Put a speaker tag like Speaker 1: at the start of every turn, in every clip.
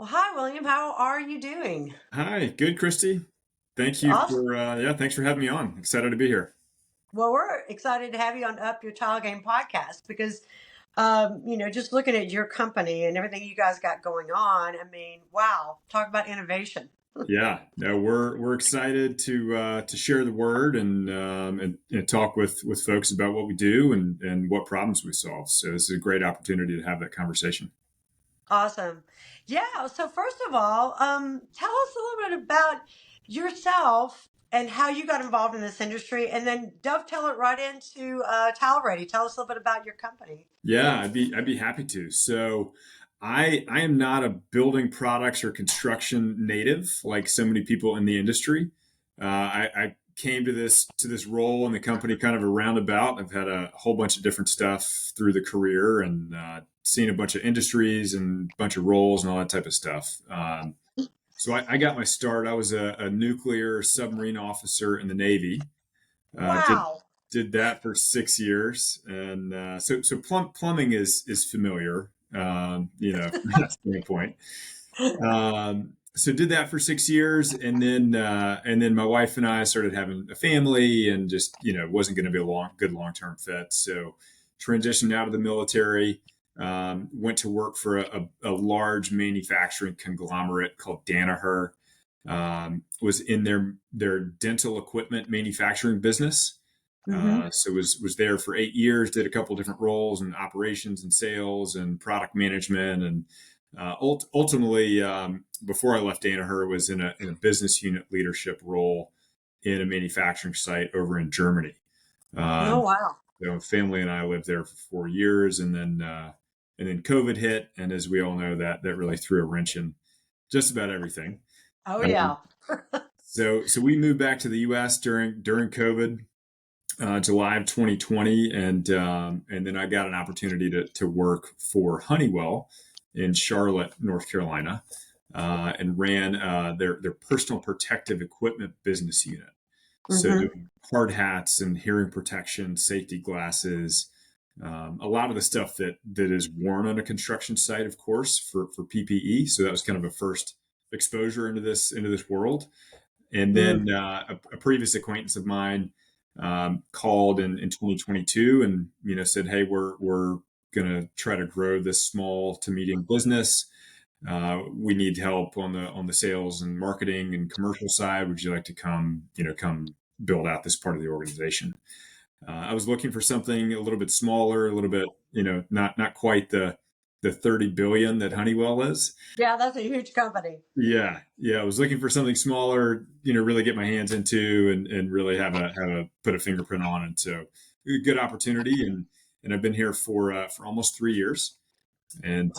Speaker 1: Well, hi, William. How are you doing?
Speaker 2: Hi, good, Christy. Thank you
Speaker 1: Awesome.
Speaker 2: for thanks for having me on. Excited to be here.
Speaker 1: Well, we're excited to have you on Up Your Tile Game podcast because, just looking at your company and everything you guys got going on, I mean, wow, talk about innovation.
Speaker 2: Yeah, no, we're excited to share the word and talk with folks about what we do and what problems we solve. So this is a great opportunity to have that conversation.
Speaker 1: Awesome. Yeah. So, first of all, tell us a little bit about yourself and how you got involved in this industry, and then dovetail it right into Tile Ready. Tell us a little bit about your company.
Speaker 2: Yeah, I'd be happy to. So I am not a building products or construction native like so many people in the industry. I came to this role in the company kind of a roundabout. I've had a whole bunch of different stuff through the career and seen a bunch of industries and a bunch of roles and all that type of stuff. So I got my start. I was a nuclear submarine officer in the Navy. Did
Speaker 1: Wow.
Speaker 2: that for 6 years, and so plumbing is familiar, from that standpoint. So did that for 6 years, and then my wife and I started having a family, and just wasn't going to be a good long term fit. So transitioned out of the military. Went to work for a large manufacturing conglomerate called Danaher. Was in their dental equipment manufacturing business.
Speaker 1: Mm-hmm.
Speaker 2: So was there for 8 years. Did a couple different roles in operations and sales and product management, and ultimately, before I left Danaher, was in a business unit leadership role in a manufacturing site over in Germany.
Speaker 1: Oh,
Speaker 2: Um,
Speaker 1: wow.
Speaker 2: so family and I lived there for 4 years, and then COVID hit, and as we all know, that really threw a wrench in just about everything.
Speaker 1: Oh,
Speaker 2: Um,
Speaker 1: yeah.
Speaker 2: so we moved back to the U.S. during COVID, July of 2020, and then I got an opportunity to work for Honeywell in Charlotte, North Carolina, and ran their personal protective equipment business unit. So
Speaker 1: Mm-hmm.
Speaker 2: doing hard hats and hearing protection, safety glasses, a lot of the stuff that is worn on a construction site, of course, for PPE. So that was kind of a first exposure into this world. And then a previous acquaintance of mine called in 2022 and said, "Hey, we're gonna try to grow this small to medium business. We need help on the sales and marketing and commercial side. Would you like to come build out this part of the organization?" I was looking for something a little bit smaller, a little bit not quite the 30 billion that Honeywell is.
Speaker 1: Yeah, that's a huge company.
Speaker 2: Yeah. I was looking for something smaller, really get my hands into and really have a put a fingerprint on it. So a good opportunity, and I've been here for almost 3 years, and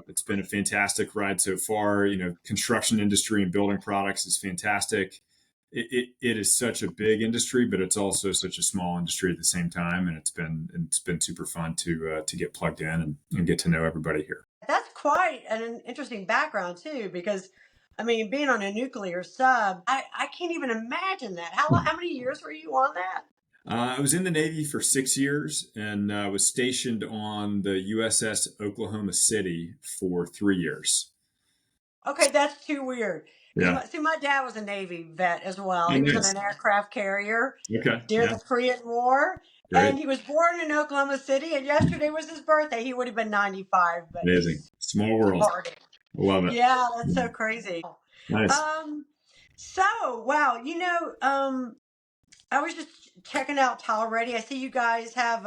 Speaker 2: it's been a fantastic ride so far. Construction industry and building products is fantastic. It is such a big industry, but it's also such a small industry at the same time, and it's been super fun to get plugged in and get to know everybody here.
Speaker 1: That's quite an interesting background too, because I mean, being on a nuclear sub, I can't even imagine that. How many years were you on that?
Speaker 2: I was in the Navy for 6 years and was stationed on the USS Oklahoma City for 3 years.
Speaker 1: Okay, that's too weird. Because
Speaker 2: Yeah.
Speaker 1: my dad was a Navy vet as well.
Speaker 2: Oh,
Speaker 1: He was on
Speaker 2: nice.
Speaker 1: an aircraft carrier
Speaker 2: Okay.
Speaker 1: during
Speaker 2: Yeah.
Speaker 1: the Korean War,
Speaker 2: Great.
Speaker 1: and he was born in Oklahoma City. And yesterday was his birthday. He would have been 95, but
Speaker 2: Amazing.
Speaker 1: he's
Speaker 2: Small world.
Speaker 1: departed.
Speaker 2: I love it.
Speaker 1: Yeah, that's
Speaker 2: Yeah.
Speaker 1: so crazy.
Speaker 2: Nice.
Speaker 1: Um, so wow, I was just checking out Tile Ready. I see you guys have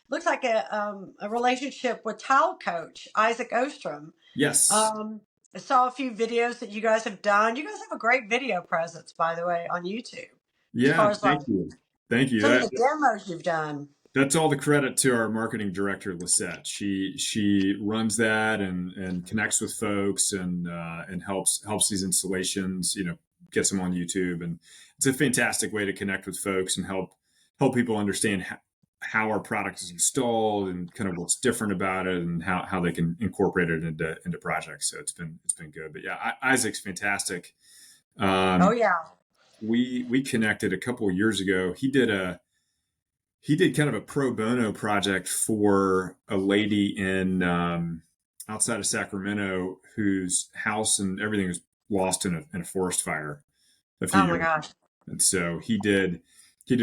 Speaker 1: looks like a relationship with Tile Coach Isaac Ostrom.
Speaker 2: Yes.
Speaker 1: Um, I saw a few videos that you guys have done. You guys have a great video presence, by the way, on YouTube. As
Speaker 2: Yeah.
Speaker 1: far as like
Speaker 2: Thank you. Thank you.
Speaker 1: some of
Speaker 2: That
Speaker 1: the demos you've done.
Speaker 2: that's all the credit to our marketing director, Lisette. She runs that and connects with folks and helps these installations. Gets them on YouTube, and it's a fantastic way to connect with folks and help people understand how our product is installed and kind of what's different about it and how they can incorporate it into projects. So it's been good. But yeah, Isaac's fantastic.
Speaker 1: Oh
Speaker 2: Um,
Speaker 1: yeah.
Speaker 2: we connected a couple of years ago. He did kind of a pro bono project for a lady outside of Sacramento whose house and everything was lost in a forest fire a few
Speaker 1: Oh my
Speaker 2: years.
Speaker 1: gosh.
Speaker 2: And so he did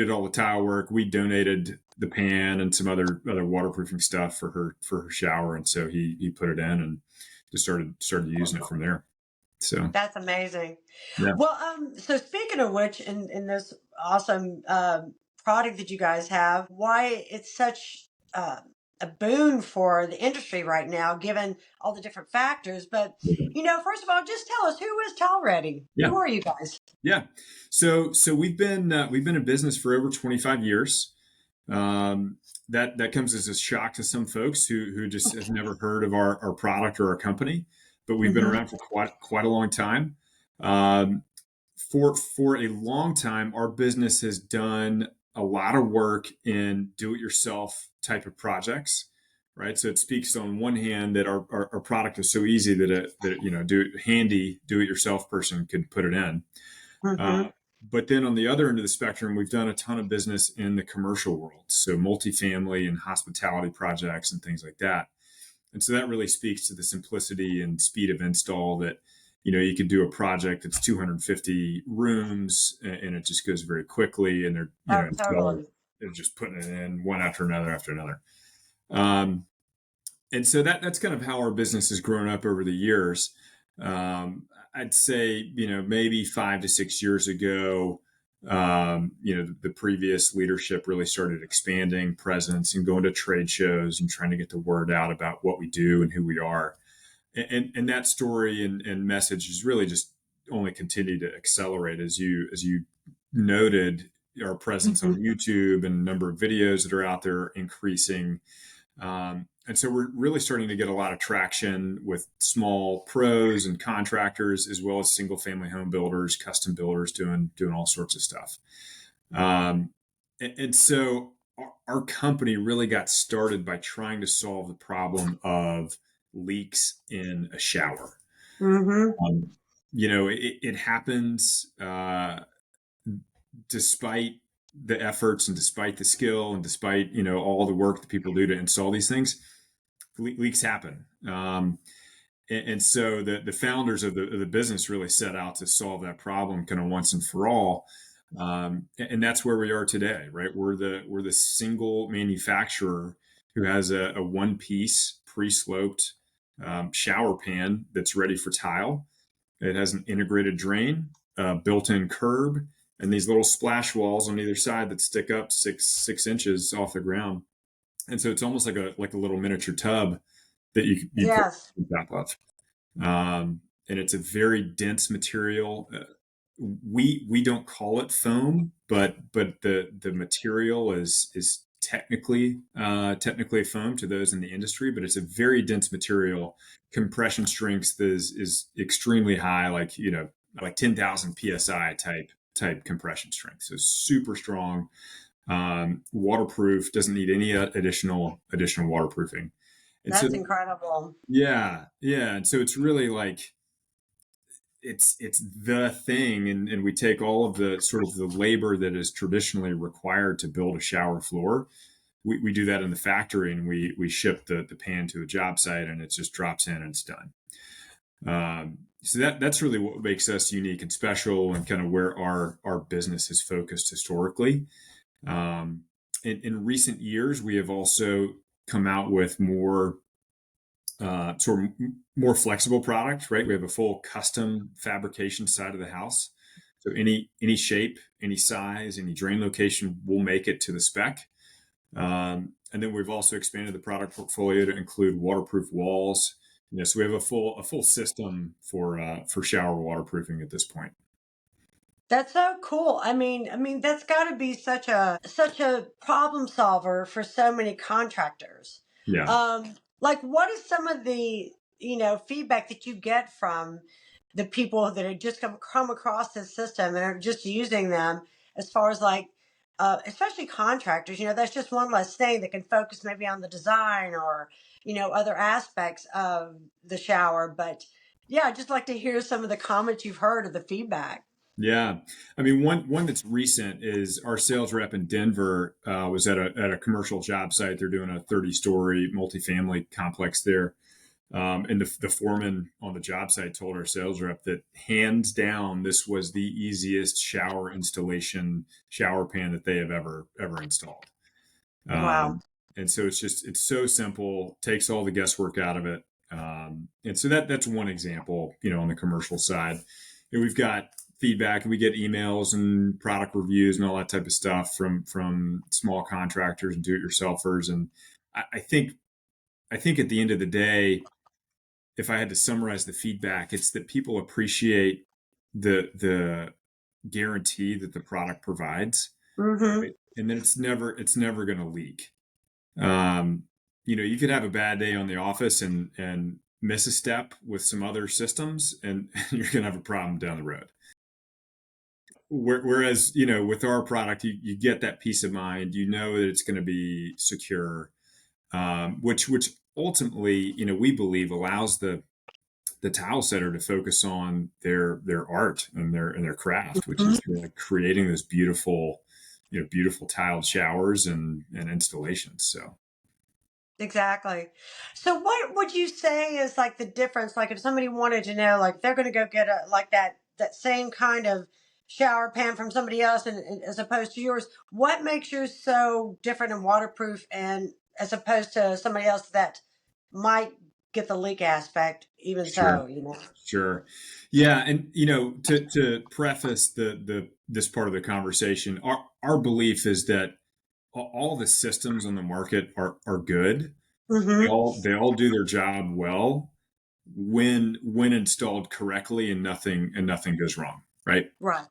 Speaker 2: all the tile work. We donated the pan and some other waterproofing stuff for her shower, and so he put it in and just started using it from there. So
Speaker 1: That's amazing.
Speaker 2: yeah,
Speaker 1: Well, so speaking of which, in this awesome product that you guys have, why it's such a boon for the industry right now, given all the different factors. But first of all, just tell us, who is Tall Ready?
Speaker 2: yeah,
Speaker 1: Who are you guys?
Speaker 2: yeah. So we've been in business for over 25 years. Um, that comes as a shock to some folks who just have never heard of our product or our company, but we've been
Speaker 1: Hmm.
Speaker 2: around for quite a long time. Um, for a long time, our business has done a lot of work in do-it-yourself type of projects, right? So it speaks on one hand that our product is so easy that do-it-yourself person could put it in.
Speaker 1: Hmm.
Speaker 2: But then on the other end of the spectrum, we've done a ton of business in the commercial world, so multifamily and hospitality projects and things like that. And so that really speaks to the simplicity and speed of install that, you could do a project that's 250 rooms and it just goes very quickly. And
Speaker 1: Oh,
Speaker 2: installers,
Speaker 1: totally.
Speaker 2: they're just putting it in one after another after another. Um, and so that's kind of how our business has grown up over the years. I'd say, maybe 5 to 6 years ago, the previous leadership really started expanding presence and going to trade shows and trying to get the word out about what we do and who we are. And that story and message has really just only continued to accelerate as you noted. Our presence
Speaker 1: Hmm.
Speaker 2: on YouTube and the number of videos that are out there increasing, and so we're really starting to get a lot of traction with small pros and contractors, as well as single family home builders, custom builders doing all sorts of stuff. And so our company really got started by trying to solve the problem of leaks in a shower.
Speaker 1: Hmm.
Speaker 2: Um, it happens despite the efforts and despite the skill and despite all the work that people do to install these things. Leaks happen. And so the founders of the business really set out to solve that problem kind of once and for all. And that's where we are today, right? We're the single manufacturer who has a one piece pre-sloped shower pan that's ready for tile. It has an integrated drain, built-in curb, and these little splash walls on either side that stick up six inches off the ground. And so it's almost like a little miniature tub that you put
Speaker 1: Yes,
Speaker 2: on top of. And it's a very dense material. We don't call it foam, but the material is technically foam to those in the industry, but it's a very dense material. Compression strength is extremely high, like 10,000 psi type compression strength. So super strong, waterproof. Doesn't need any additional waterproofing. And so
Speaker 1: that's incredible.
Speaker 2: yeah, and so it's really like it's the thing, and we take all of the sort of the labor that is traditionally required to build a shower floor. We do that in the factory, and we ship the pan to a job site, and it just drops in and it's done. So that's really what makes us unique and special, and kind of where our business is focused historically. In recent years, we have also come out with sort of more flexible product, right? We have a full custom fabrication side of the house. So any shape, any size, any drain location, we'll make it to the spec. And then we've also expanded the product portfolio to include waterproof walls. So we have a full system for shower waterproofing at this point.
Speaker 1: That's so cool. I mean, that's got to be such a problem solver for so many contractors.
Speaker 2: Yeah.
Speaker 1: Like, what is some of the feedback that you get from the people that have just come across this system and are just using them, as far as like, especially contractors? That's just one less thing that can focus maybe on the design or other aspects of the shower. But yeah, I'd just like to hear some of the comments you've heard of the feedback.
Speaker 2: Yeah, I mean, one that's recent is our sales rep in Denver was at a commercial job site. They're doing a 30-story multifamily complex there, And the foreman on the job site told our sales rep that hands down, this was the easiest shower installation shower pan that they have ever installed.
Speaker 1: Wow.
Speaker 2: And so it's so simple, takes all the guesswork out of it. And so that's one example, on the commercial side. We've got feedback, and we get emails and product reviews and all that type of stuff from small contractors and do-it-yourselfers. And I think at the end of the day, if I had to summarize the feedback, it's that people appreciate the guarantee that the product provides,
Speaker 1: Mm-hmm.
Speaker 2: right? And then it's never going to leak. Um, you could have a bad day on the office and miss a step with some other systems, and you're going to have a problem down the road. Whereas, with our product, you get that peace of mind. You know that it's going to be secure, which ultimately, we believe allows the tile setter to focus on their art and their craft, which is creating this beautiful tiled showers and installations. So
Speaker 1: Exactly. So what would you say is like the difference? Like if somebody wanted to know, like they're going to go get a like that same kind of shower pan from somebody else, and as opposed to yours, what makes yours so different and waterproof, and as opposed to somebody else that might get the leak aspect, even
Speaker 2: sure,
Speaker 1: so.
Speaker 2: sure, yeah, and to preface the this part of the conversation, our belief is that all the systems on the market are good. They
Speaker 1: Mm-hmm.
Speaker 2: all do their job well when installed correctly, and nothing goes wrong, right?
Speaker 1: Right.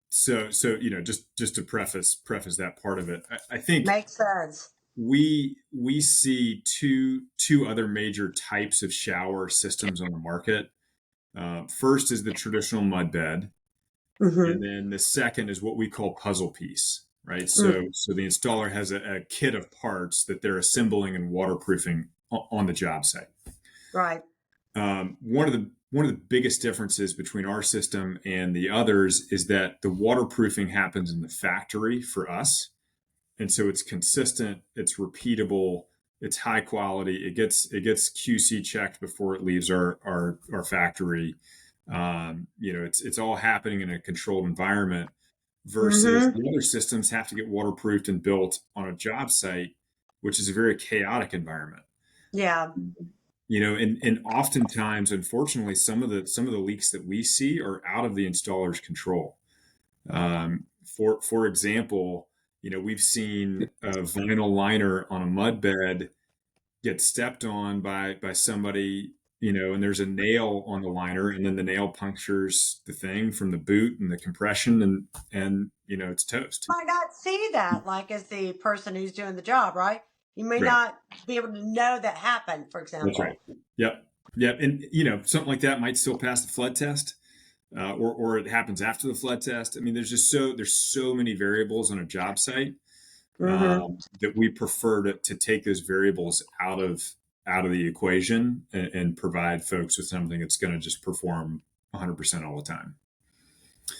Speaker 2: So just to preface that part of it, I think
Speaker 1: Makes sense.
Speaker 2: we see two other major types of shower systems on the market. First is the traditional mud bed, and
Speaker 1: Mm-hmm.
Speaker 2: then the second is what we call puzzle piece, right?
Speaker 1: Mm.
Speaker 2: So the installer has a kit of parts that they're assembling and waterproofing on the job site.
Speaker 1: Right.
Speaker 2: One of the biggest differences between our system and the others is that the waterproofing happens in the factory for us, and so it's consistent, it's repeatable, it's high quality. It gets QC checked before it leaves our factory. It's all happening in a controlled environment. Versus
Speaker 1: Mm-hmm.
Speaker 2: the other systems have to get waterproofed and built on a job site, which is a very chaotic environment.
Speaker 1: Yeah.
Speaker 2: And oftentimes, unfortunately, some of the leaks that we see are out of the installer's control. For example, we've seen a vinyl liner on a mud bed get stepped on by somebody, and there's a nail on the liner, and then the nail punctures the thing from the boot and the compression, and it's toast.
Speaker 1: Might not see that like as the person who's doing the job, right? You may
Speaker 2: Right.
Speaker 1: not be able to know that happened, for
Speaker 2: That's right.
Speaker 1: example.
Speaker 2: Yep. Yep. And something like that might still pass the flood test, or it happens after the flood test. I mean, there's so many variables on a job site,
Speaker 1: Mm-hmm.
Speaker 2: that we prefer to take those variables out of the equation, and provide folks with something that's going to just perform 100% all the time.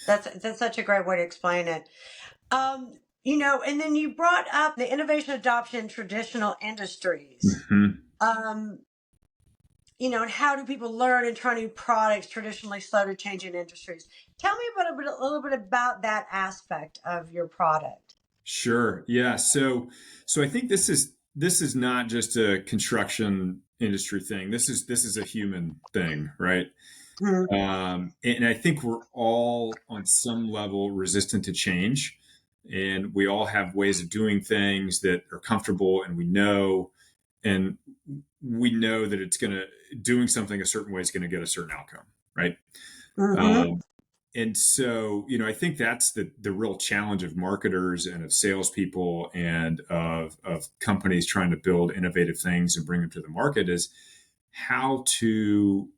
Speaker 1: That's such a great way to explain it. And then you brought up the innovation adoption in traditional industries.
Speaker 2: Hmm.
Speaker 1: Um, and how do people learn and try new products traditionally slow to changing industries? Tell me a little bit about that aspect of your product.
Speaker 2: Sure. Yeah. So I think this is not just a construction industry thing. This is a human thing, right?
Speaker 1: Mm-hmm.
Speaker 2: And I think we're all on some level resistant to change, and we all have ways of doing things that are comfortable, and we know that doing something a certain way is going to get a certain outcome, right?
Speaker 1: Mm-hmm.
Speaker 2: Um, and so, I think that's the real challenge of marketers and of salespeople and of companies trying to build innovative things and bring them to the market, is how to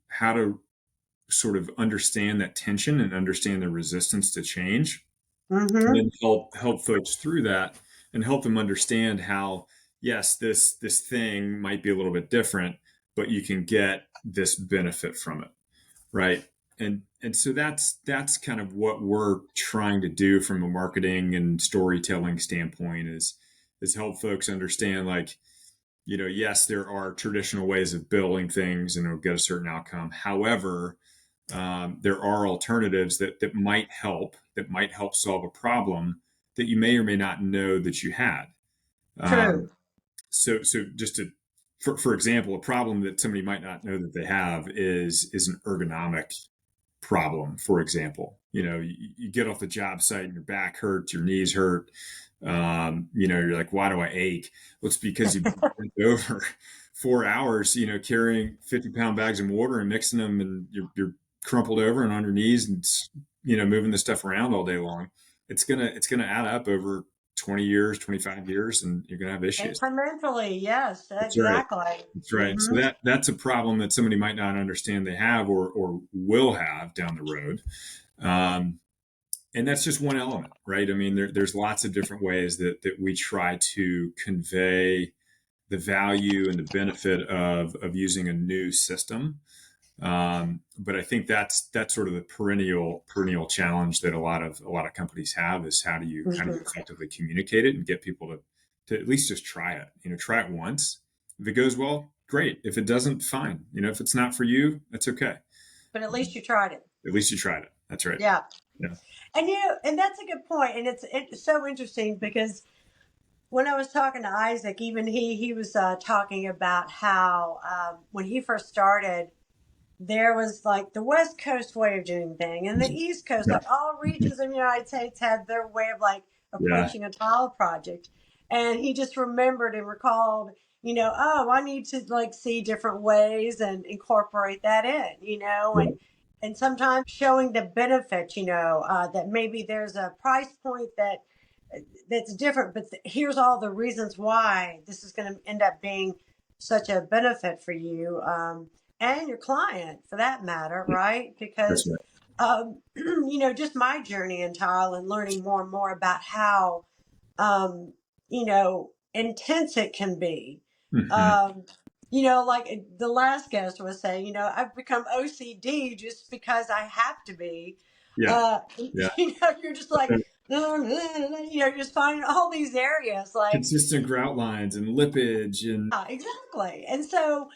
Speaker 2: sort of understand that tension and understand the resistance to change, and
Speaker 1: Mm-hmm.
Speaker 2: then help folks through that, and help them understand how, yes, this thing might be a little bit different, but you can get this benefit from it, right? And so that's kind of what we're trying to do from a marketing and storytelling standpoint, is help folks understand, like, Yes, there are traditional ways of building things and it'll get a certain outcome. However, there are alternatives that might help solve a problem that you may or may not know that you had. Um,
Speaker 1: True.
Speaker 2: so just to, for example, a problem that somebody might not know that they have is an ergonomic problem. For example, you get off the job site and your back hurts, your knees hurt. You're like, why do I ache? Well, it's because you bent over 4 hours, carrying 50-pound bags of water and mixing them, and you're crumpled over and on your knees and moving the stuff around all day long. It's gonna add up over 20 years, 25 years, and you're gonna have issues.
Speaker 1: Incrementally, yes,
Speaker 2: That's right.
Speaker 1: exactly.
Speaker 2: That's right. So
Speaker 1: Hmm.
Speaker 2: that's a problem that somebody might not understand they have or will have down the road. Um, and that's just one element, right? I mean, there's lots of different ways that we try to convey the value and the benefit of using a new system. But I think that's sort of the perennial challenge that a lot of companies have is how do you
Speaker 1: Hmm.
Speaker 2: effectively communicate it and get people to at least just try it. Try it once. If it goes well, great. If it doesn't, fine. If it's not for you, that's okay.
Speaker 1: But at least you tried it.
Speaker 2: At least you tried it. That's right.
Speaker 1: Yeah.
Speaker 2: Yeah.
Speaker 1: And and that's a good point. And it's so interesting because when I was talking to Isaac, even he was talking about how when he first started, there was like the West Coast way of doing thing and the East Coast,
Speaker 2: Yeah.
Speaker 1: like all regions of the United States had their way of like
Speaker 2: Yeah.
Speaker 1: approaching a tile project. And he just remembered and recalled, oh, I need to like see different ways and incorporate that in,
Speaker 2: Yeah.
Speaker 1: and sometimes showing the benefit, that maybe there's a price point that's different, but here's all the reasons why this is going to end up being such a benefit for you. And your client for that matter, right?
Speaker 2: That's
Speaker 1: Because,
Speaker 2: right.
Speaker 1: just my journey in tile and learning more and more about how, intense it can be.
Speaker 2: Hmm.
Speaker 1: Um, like the last guest was saying, I've become OCD just because I have to be.
Speaker 2: Yeah. Yeah.
Speaker 1: You're just like, you're just finding all these areas like,
Speaker 2: Consistent grout lines and lippage and
Speaker 1: yeah, exactly. And so,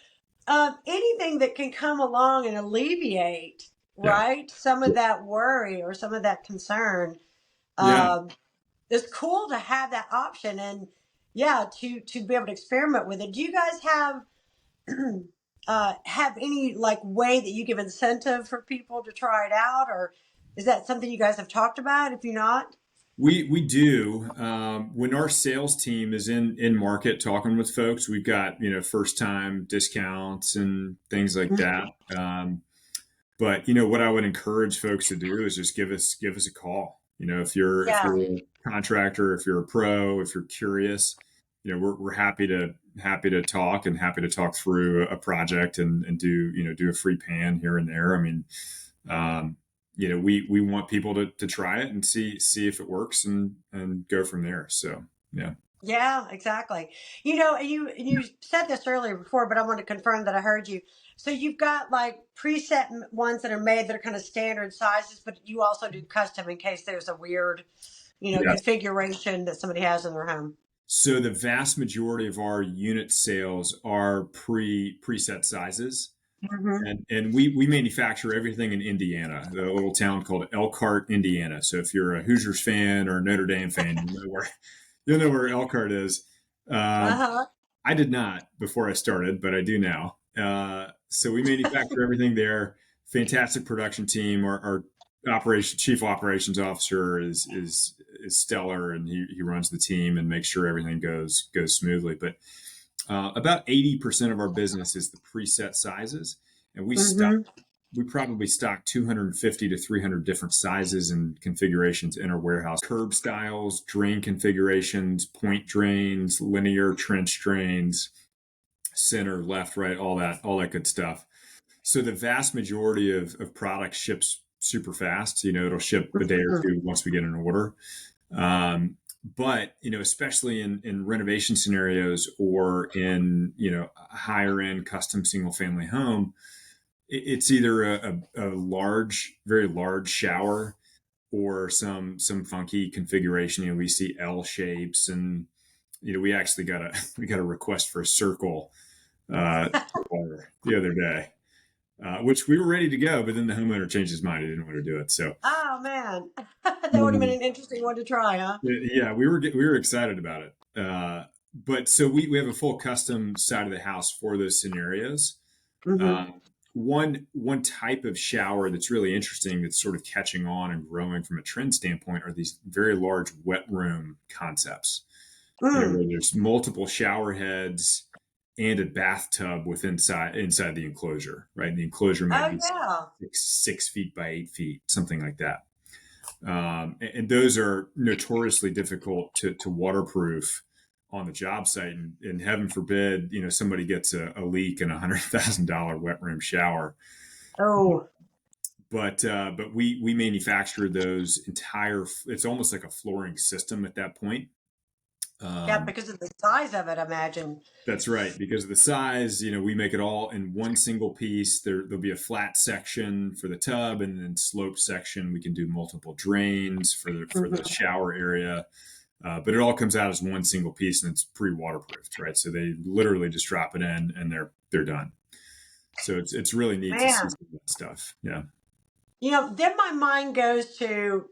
Speaker 1: anything that can come along and alleviate,
Speaker 2: yeah.
Speaker 1: right, some of that worry or some of that concern,
Speaker 2: Yeah.
Speaker 1: um, it's cool to have that option and yeah, to be able to experiment with it. Do you guys have any like way that you give incentive for people to try it out, or is that something you guys have talked about? If you're not,
Speaker 2: We do. When our sales team is in market talking with folks, we've got first time discounts and things like that. But what I would encourage folks to do is just give us a call. If you're
Speaker 1: yeah,
Speaker 2: a contractor, if you're a pro, if you're curious, we're happy to talk and happy to talk through a project and do a free pan here and there. I mean, um, we want people to try it and see if it works and go from there. So yeah.
Speaker 1: yeah, exactly. And you said this earlier before, but I want to confirm that I heard you. So you've got like preset ones that are made that are kind of standard sizes, but you also do custom in case there's a weird,
Speaker 2: Yes.
Speaker 1: configuration that somebody has in their home.
Speaker 2: So the vast majority of our unit sales are preset sizes.
Speaker 1: Hmm.
Speaker 2: And we manufacture everything in Indiana, a little town called Elkhart, Indiana. So if you're a Hoosiers fan or a Notre Dame fan, you'll know where Elkhart is.
Speaker 1: Uh
Speaker 2: Um,
Speaker 1: huh.
Speaker 2: I did not before I started, but I do now. So we manufacture everything there. Fantastic production team. Our chief operations officer is stellar, and he runs the team and makes sure everything goes smoothly. But about 80% of our business is the preset sizes, and
Speaker 1: Hmm.
Speaker 2: we probably stock 250 to 300 different sizes and configurations in our warehouse. Curb styles, drain configurations, point drains, linear trench drains, center, left, right, all that good stuff. So the vast majority of product ships super fast. It'll ship a day or two once we get an order. But especially in renovation scenarios or in a higher end custom single family home, it's either a large, very large shower or some funky configuration. We see L shapes and we actually got a we got a request for a circle water the other day, which we were ready to go, but then the homeowner changed his mind. He didn't want to do it. So
Speaker 1: Oh man, that would have been
Speaker 2: um,
Speaker 1: an interesting one to try, huh?
Speaker 2: yeah, we were excited about it. But so we have a full custom side of the house for those scenarios.
Speaker 1: Hmm.
Speaker 2: Um, one type of shower that's really interesting, that's sort of catching on and growing from a trend standpoint, are these very large wet room concepts.
Speaker 1: Mm.
Speaker 2: Where there's multiple shower heads and a bathtub inside the enclosure, right? And the enclosure might
Speaker 1: Oh
Speaker 2: be
Speaker 1: yeah.
Speaker 2: 6 feet by 8 feet, something like that. And those are notoriously difficult to waterproof on the job site. And heaven forbid, somebody gets a leak in $100,000 wet room shower.
Speaker 1: Oh
Speaker 2: But we manufacture those entire. It's almost like a flooring system at that point.
Speaker 1: yeah,
Speaker 2: Um,
Speaker 1: because of the size of it, I imagine.
Speaker 2: That's right. Because of the size, we make it all in one single piece. There'll be a flat section for the tub, and then slope section. We can do multiple drains for the
Speaker 1: Hmm.
Speaker 2: shower area. But it all comes out as one single piece, and it's pre-waterproofed, right? So they literally just drop it in, and they're done. So it's really neat to see
Speaker 1: Man,
Speaker 2: some of that stuff. Yeah.
Speaker 1: then my mind goes to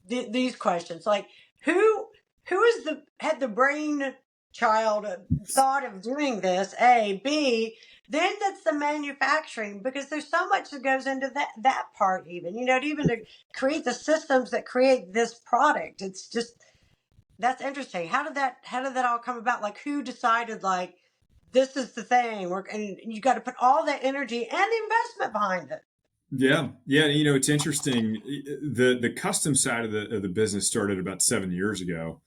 Speaker 1: these questions like who is the had the brain child thought of doing this, a b, then that's the manufacturing, because there's so much that goes into that part, even to create the systems that create this product. It's just, that's interesting. How did that all come about? Like, who decided, like, this is the thing, and you got to put all that energy and investment behind it.
Speaker 2: Yeah, yeah. It's interesting. The custom side of the business started about 7 years ago,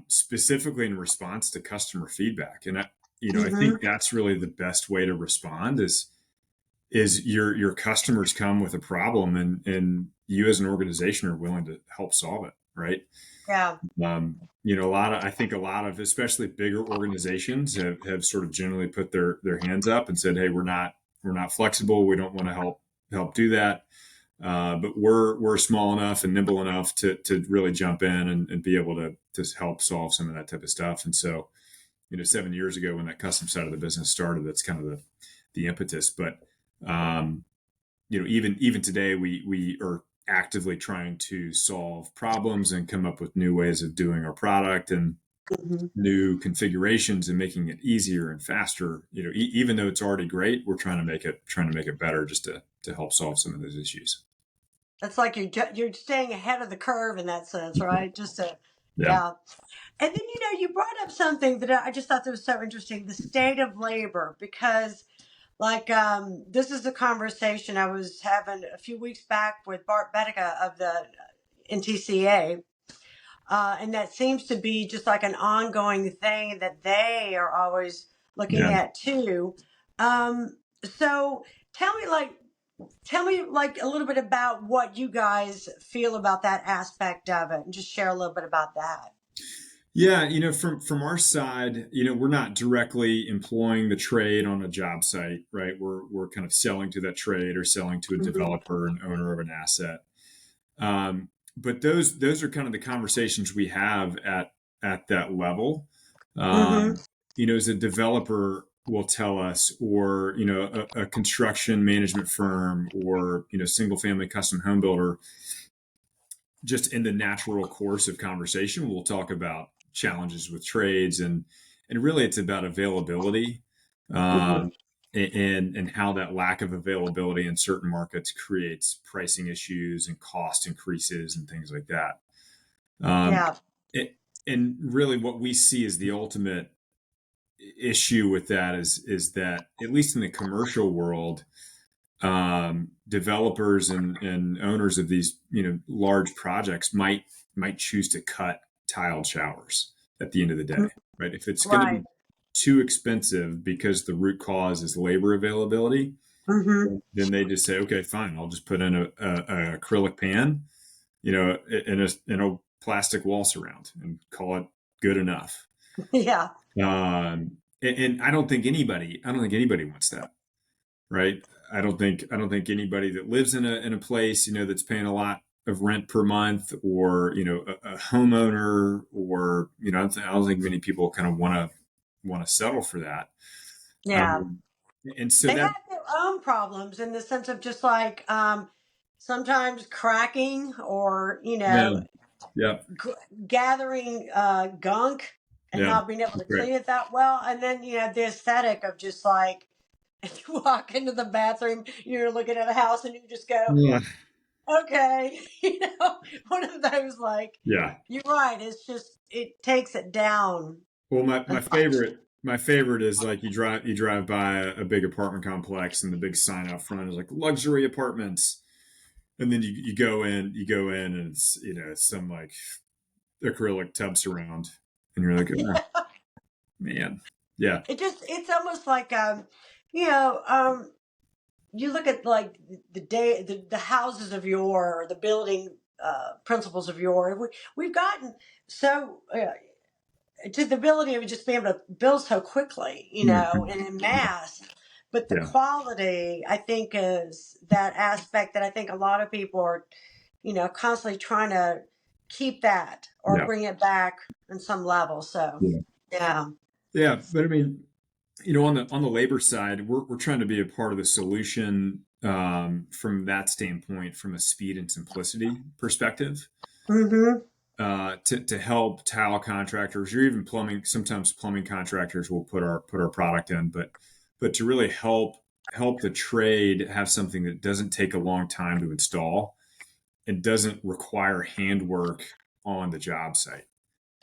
Speaker 2: specifically in response to customer feedback. And I think
Speaker 1: Hmm.
Speaker 2: that's really the best way to respond is your customers come with a problem, and you as an organization are willing to help solve it, right?
Speaker 1: Yeah.
Speaker 2: I think a lot of, especially bigger organizations, have sort of generally put their hands up and said, "Hey, we're not flexible. We don't want to help do that." But we're small enough and nimble enough to really jump in and be able to help solve some of that type of stuff. And so, 7 years ago when that custom side of the business started, that's kind of the impetus. But um, even today, we are actively trying to solve problems and come up with new ways of doing our product and
Speaker 1: Hmm.
Speaker 2: new configurations and making it easier and faster. Even though it's already great, we're trying to make it better, just to help solve some of those issues.
Speaker 1: It's like you're staying ahead of the curve in that sense, right? Just to,
Speaker 2: Yeah.
Speaker 1: yeah. And then you brought up something that I just thought that was so interesting: the state of labor, because like this is a conversation I was having a few weeks back with Bart Betica of the NTCA. And that seems to be just like an ongoing thing that they are always looking
Speaker 2: Yeah.
Speaker 1: at too. So tell me, like, a little bit about what you guys feel about that aspect of it, and just share a little bit about that.
Speaker 2: Yeah, from our side, we're not directly employing the trade on a job site, right? We're kind of selling to that trade or selling to a
Speaker 1: Hmm.
Speaker 2: developer and owner of an asset. But those are kind of the conversations we have at that level.
Speaker 1: Hmm.
Speaker 2: As a developer will tell us, or a construction management firm, or single family custom home builder, just in the natural course of conversation, we'll talk about challenges with trades, and really it's about availability,
Speaker 1: Hmm.
Speaker 2: um, and how that lack of availability in certain markets creates pricing issues and cost increases and things like that. Um,
Speaker 1: Yeah.
Speaker 2: it, and really, what we see as the ultimate issue with that is that, at least in the commercial world, developers and owners of these large projects might choose to cut tiled showers at the end of the day, right? If it's going to
Speaker 1: Right.
Speaker 2: be too expensive because the root cause is labor availability,
Speaker 1: Hmm.
Speaker 2: then they just say, okay, fine, I'll just put in a acrylic pan, in a plastic wall surround, and call it good enough.
Speaker 1: Yeah.
Speaker 2: And I don't think anybody wants that, right? I don't think anybody that lives in a place, that's paying of rent per month, or a homeowner, or I don't think many people kind of want to settle for that.
Speaker 1: Yeah.
Speaker 2: Um, and so
Speaker 1: They
Speaker 2: that,
Speaker 1: have their own problems in the sense of just like sometimes cracking or,
Speaker 2: yeah, yeah,
Speaker 1: g- gathering gunk and
Speaker 2: yeah,
Speaker 1: not being able to
Speaker 2: that's right.
Speaker 1: clean it that well. And then you have the aesthetic of just like, if you walk into the bathroom, you're looking at a house and you just go,
Speaker 2: Yeah,
Speaker 1: okay, one of those like,
Speaker 2: yeah.
Speaker 1: you're right. It's just, it takes it down
Speaker 2: Well,
Speaker 1: a
Speaker 2: my
Speaker 1: notch.
Speaker 2: favorite is like you drive by a big apartment complex, and the big sign out front is like luxury apartments, and then you go in, and it's it's some like acrylic tub surround, and you're like, oh, man, yeah,
Speaker 1: It's almost like, you know, um, you look at like the houses of yore or the building principles of yore. We've gotten so to the ability of just being able to build so quickly,
Speaker 2: Mhm.
Speaker 1: and in mass. But the
Speaker 2: Yeah,
Speaker 1: quality, I think, is that aspect that I think a lot of people are, constantly trying to keep that or
Speaker 2: yeah,
Speaker 1: bring it back on some level. So,
Speaker 2: yeah,
Speaker 1: yeah.
Speaker 2: yeah. But I mean, on the labor side, we're trying to be a part of the solution, from that standpoint, from a speed and simplicity perspective.
Speaker 1: Mm-hmm.
Speaker 2: To help tile contractors, or even plumbing. Sometimes plumbing contractors will put our product in, but to really help the trade have something that doesn't take a long time to install and doesn't require handwork on the job site,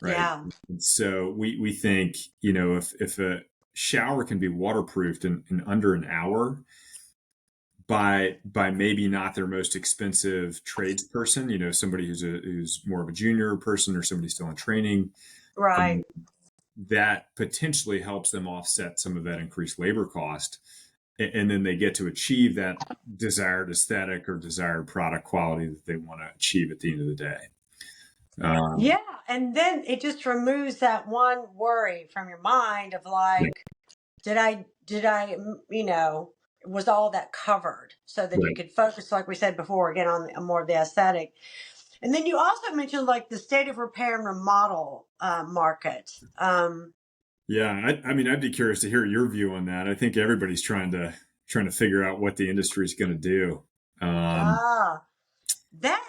Speaker 2: right?
Speaker 1: Yeah.
Speaker 2: And so we think, if a shower can be waterproofed in under an hour by maybe not their most expensive tradesperson, somebody who's more of a junior person, or somebody still in training, um,
Speaker 1: Right.
Speaker 2: that potentially helps them offset some of that increased labor cost, and then they get to achieve that desired aesthetic or desired product quality that they want to achieve at the end of the day.
Speaker 1: Yeah, and then it just removes that one worry from your mind of
Speaker 2: Yeah,
Speaker 1: like, was all that covered so that you
Speaker 2: right.
Speaker 1: could focus, like we said before, again on more of the aesthetic. And then you also mentioned like the state of repair and remodel market.
Speaker 2: Yeah, I mean, I'd be curious to hear your view on that. I think everybody's trying to figure out what the industry is going to do. Um,
Speaker 1: Ah, that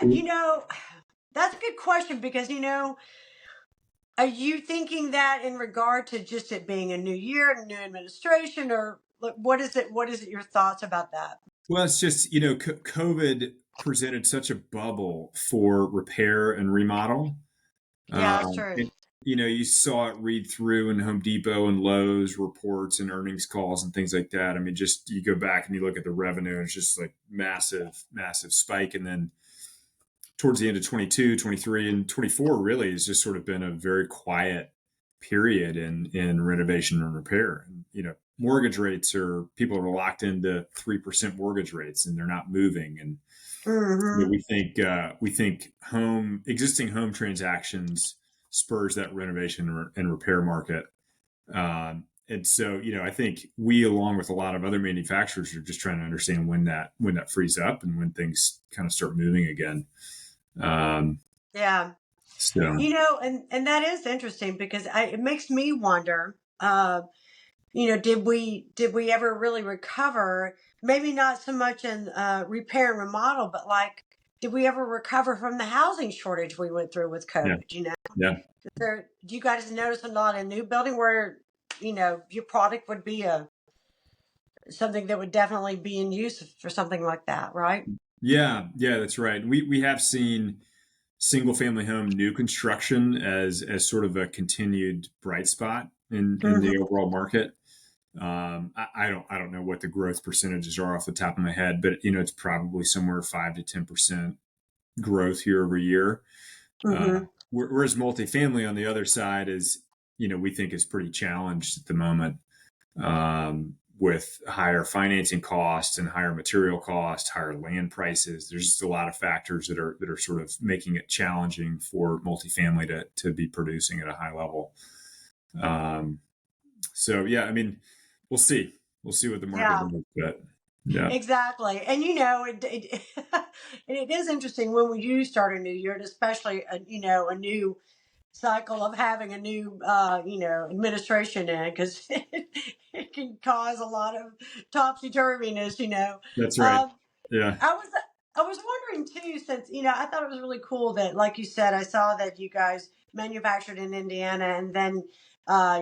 Speaker 1: that's a good question because are you thinking that in regard to just it being a new year, a new administration, or like, what is it? What is it? Your thoughts about that?
Speaker 2: well, it's just COVID presented such a bubble for repair and remodel.
Speaker 1: Yeah, that's true.
Speaker 2: And, you saw it read through in Home Depot and Lowe's reports and earnings calls and things like that. I mean, just you go back and you look at the revenue, it's just like massive, massive spike. And then towards the end of 22, 23, and 24 really has just sort of been a very quiet period in renovation and repair. And, mortgage rates people are locked into 3% mortgage rates, and they're not moving. And
Speaker 1: Hmm.
Speaker 2: we think home existing home transactions spurs that renovation and repair market. And so, I think we, along with a lot of other manufacturers, are just trying to understand when that frees up and when things kind of start moving again. Um,
Speaker 1: Yeah,
Speaker 2: so
Speaker 1: and that is interesting because it makes me wonder. Did we ever really recover? Maybe not so much in repair and remodel, but like, did we ever recover from the housing shortage we went through with
Speaker 2: yeah,
Speaker 1: COVID?
Speaker 2: yeah.
Speaker 1: Do you guys notice a lot in new building where your product would be a something that would definitely be in use for something like that, right?
Speaker 2: Yeah, yeah, that's right. We have seen single family home new construction as sort of a continued bright spot in the
Speaker 1: Hmm.
Speaker 2: overall market. I don't know what the growth percentages are off the top of my head, but it's probably somewhere 5 to 10% growth year over year.
Speaker 1: Hmm.
Speaker 2: Whereas multifamily on the other side is, we think is pretty challenged at the moment, with higher financing costs and higher material costs, higher land prices. There's just a lot of factors that are sort of making it challenging for multifamily to be producing at a high level. Um, so yeah, I mean, we'll see. We'll see what the market
Speaker 1: Yeah.
Speaker 2: does. But Yeah,
Speaker 1: Exactly. And it is interesting when we do start a new year, and especially a new cycle of having a new administration in, because it can cause a lot of topsy turviness.
Speaker 2: that's right.
Speaker 1: Um,
Speaker 2: Yeah,
Speaker 1: I was I was wondering too, since I thought it was really cool that, like you said, I saw that you guys manufactured in Indiana, and then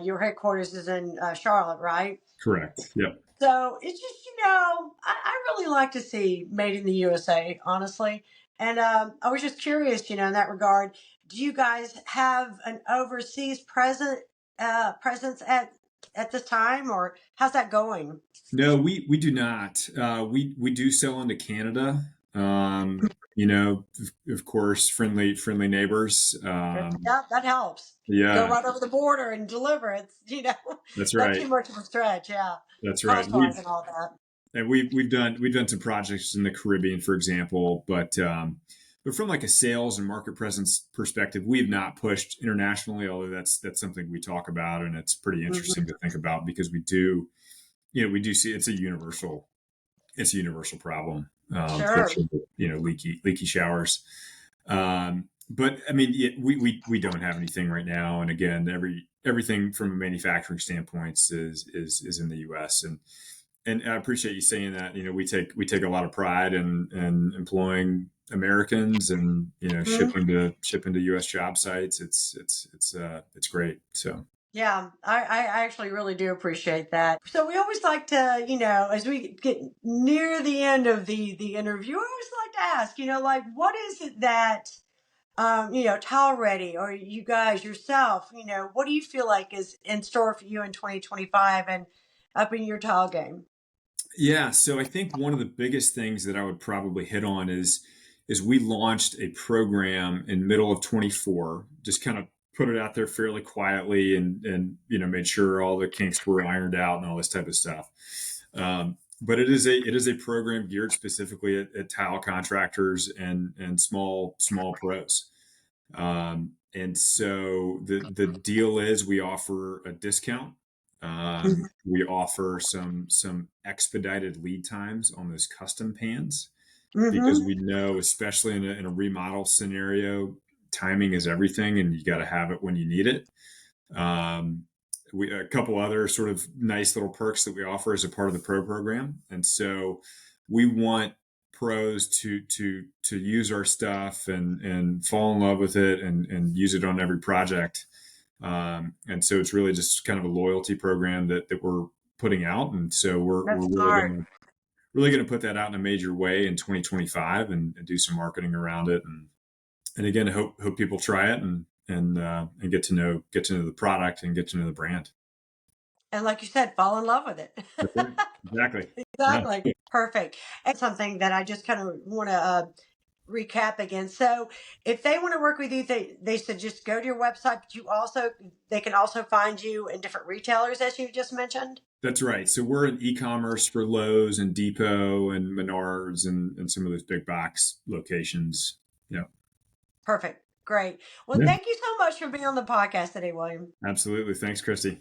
Speaker 1: your headquarters is in Charlotte, right?
Speaker 2: correct. Yep.
Speaker 1: So it's just, I really like to see made in the USA, honestly. And I was just curious, in that regard, do you guys have an overseas presence at this time, or how's that going?
Speaker 2: No, we do not. We do sell into Canada. Of course, friendly neighbors.
Speaker 1: Yeah, that helps. Go
Speaker 2: Yeah,
Speaker 1: right over the border and deliver. It's
Speaker 2: that's
Speaker 1: not
Speaker 2: right.
Speaker 1: too much of a stretch. Yeah,
Speaker 2: That's right.
Speaker 1: cost wise and all that.
Speaker 2: We've done some projects in the Caribbean, for example, but from like a sales and market presence perspective, we have not pushed internationally. Although that's something we talk about, and it's pretty
Speaker 1: Hmm.
Speaker 2: interesting to think about because we do see it's a universal problem,
Speaker 1: Sure.
Speaker 2: especially leaky showers. But I mean, yeah, we don't have anything right now, and again, everything from a manufacturing standpoint is in the U.S. and I appreciate you saying that. We take a lot of pride in employing Americans and shipping to U.S. job sites. It's great. So
Speaker 1: Yeah, I actually really do appreciate that. So we always like to, as we get near the end of the interview, I always like to ask, like what is it that Tile Ready or you guys yourself, what do you feel like is in store for you in 2025 and up in your tile game?
Speaker 2: yeah, so I think one of the biggest things that I would probably hit on is we launched a program in middle of 24, just kind of put it out there fairly quietly and made sure all the kinks were ironed out and all this type of stuff. But it is a program geared specifically at tile contractors and small pros. And so the deal is we offer a discount. We offer some expedited lead times on those custom pans because
Speaker 1: Mm-hmm.
Speaker 2: we know, especially in a remodel scenario, timing is everything, and you got to have it when you need it. Um, a couple other sort of nice little perks that we offer as a part of the pro program, and so we want pros to use our stuff and fall in love with it and use it on every project. And so it's really just kind of a loyalty program that we're putting out, and so we're
Speaker 1: That's
Speaker 2: really
Speaker 1: smart.
Speaker 2: going to put that out in a major way in 2025 and do some marketing around it, and again, hope people try it and get to know the product and get to know the brand.
Speaker 1: And like you said, fall in love with it.
Speaker 2: That's right. Exactly. Yeah.
Speaker 1: Exactly. Perfect. And something that I just kind of want to recap again. So if they want to work with you, they should just go to your website, but they can also find you in different retailers as you just mentioned.
Speaker 2: That's right. So we're in e-commerce for Lowe's and Depot and Menards and some of those big box locations. Yeah.
Speaker 1: Perfect. Great. Well,
Speaker 2: Yeah.
Speaker 1: thank you so much for being on the podcast today, William.
Speaker 2: Absolutely. Thanks, Christy.